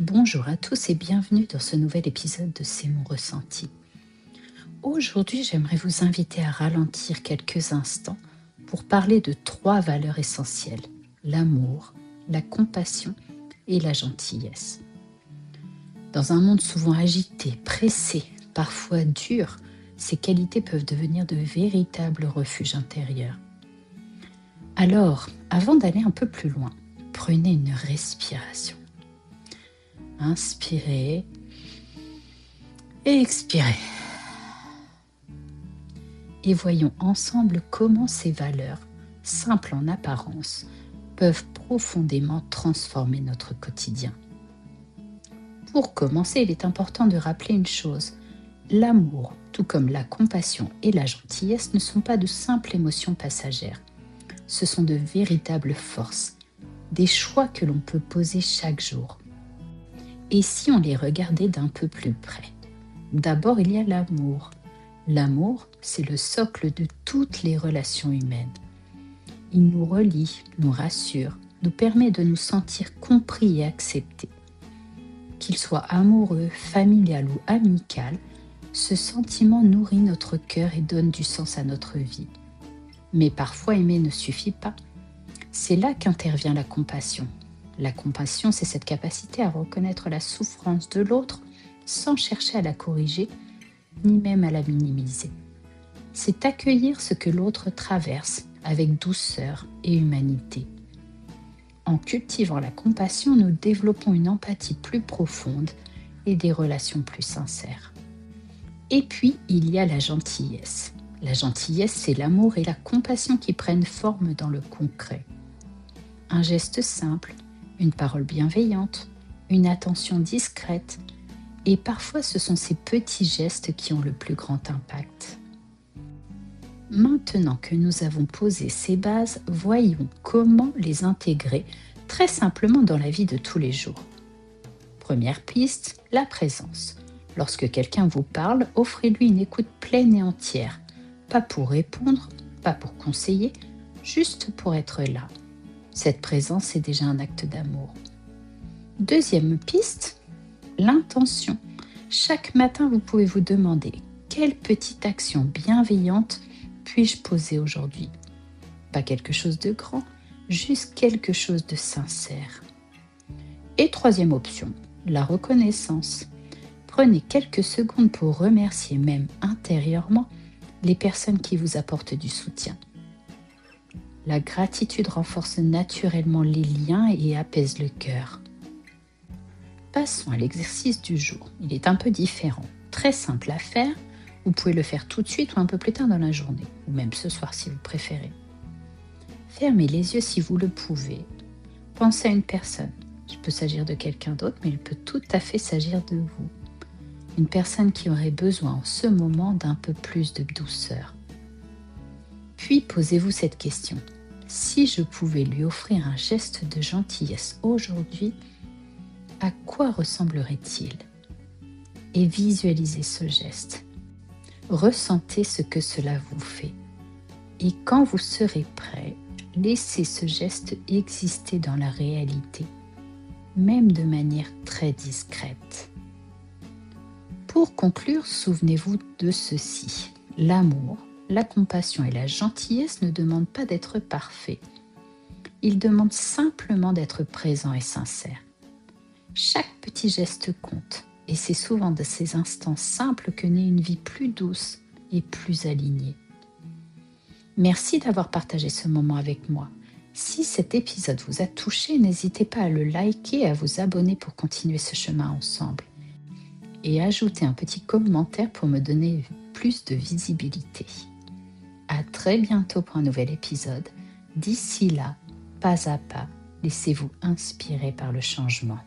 Bonjour à tous et bienvenue dans ce nouvel épisode de C'est mon ressenti. Aujourd'hui, j'aimerais vous inviter à ralentir quelques instants pour parler de 3 valeurs essentielles: l'amour, la compassion et la gentillesse. Dans un monde souvent agité, pressé, parfois dur, ces qualités peuvent devenir de véritables refuges intérieurs. Alors, avant d'aller un peu plus loin, prenez une respiration. Inspirez et expirez. Et voyons ensemble comment ces valeurs, simples en apparence, peuvent profondément transformer notre quotidien. Pour commencer, il est important de rappeler une chose: l'amour, tout comme la compassion et la gentillesse, ne sont pas de simples émotions passagères. Ce sont de véritables forces, des choix que l'on peut poser chaque jour. Et si on les regardait d'un peu plus près? D'abord, il y a l'amour. L'amour, c'est le socle de toutes les relations humaines. Il nous relie, nous rassure, nous permet de nous sentir compris et acceptés. Qu'il soit amoureux, familial ou amical, ce sentiment nourrit notre cœur et donne du sens à notre vie. Mais parfois, aimer ne suffit pas. C'est là qu'intervient la compassion. La compassion, c'est cette capacité à reconnaître la souffrance de l'autre sans chercher à la corriger, ni même à la minimiser. C'est accueillir ce que l'autre traverse avec douceur et humanité. En cultivant la compassion, nous développons une empathie plus profonde et des relations plus sincères. Et puis, il y a la gentillesse. La gentillesse, c'est l'amour et la compassion qui prennent forme dans le concret. Un geste simple, une parole bienveillante, une attention discrète, et parfois ce sont ces petits gestes qui ont le plus grand impact. Maintenant que nous avons posé ces bases, voyons comment les intégrer très simplement dans la vie de tous les jours. Première piste, la présence. Lorsque quelqu'un vous parle, offrez-lui une écoute pleine et entière. Pas pour répondre, pas pour conseiller, juste pour être là. Cette présence est déjà un acte d'amour. Deuxième piste, l'intention. Chaque matin, vous pouvez vous demander: quelle petite action bienveillante puis-je poser aujourd'hui? Pas quelque chose de grand, juste quelque chose de sincère. Et troisième option, la reconnaissance. Prenez quelques secondes pour remercier, même intérieurement, les personnes qui vous apportent du soutien. La gratitude renforce naturellement les liens et apaise le cœur. Passons à l'exercice du jour. Il est un peu différent, très simple à faire. Vous pouvez le faire tout de suite ou un peu plus tard dans la journée, ou même ce soir si vous préférez. Fermez les yeux si vous le pouvez. Pensez à une personne. Il peut s'agir de quelqu'un d'autre, mais il peut tout à fait s'agir de vous. Une personne qui aurait besoin en ce moment d'un peu plus de douceur. Puis posez-vous cette question: si je pouvais lui offrir un geste de gentillesse aujourd'hui, à quoi ressemblerait-il? Et visualisez ce geste. Ressentez ce que cela vous fait. Et quand vous serez prêt, laissez ce geste exister dans la réalité, même de manière très discrète. Pour conclure, souvenez-vous de ceci: l'amour, la compassion et la gentillesse ne demandent pas d'être parfaits. Ils demandent simplement d'être présents et sincères. Chaque petit geste compte, et c'est souvent de ces instants simples que naît une vie plus douce et plus alignée. Merci d'avoir partagé ce moment avec moi. Si cet épisode vous a touché, n'hésitez pas à le liker et à vous abonner pour continuer ce chemin ensemble. Et ajoutez un petit commentaire pour me donner plus de visibilité. À très bientôt pour un nouvel épisode. D'ici là, pas à pas, laissez-vous inspirer par le changement.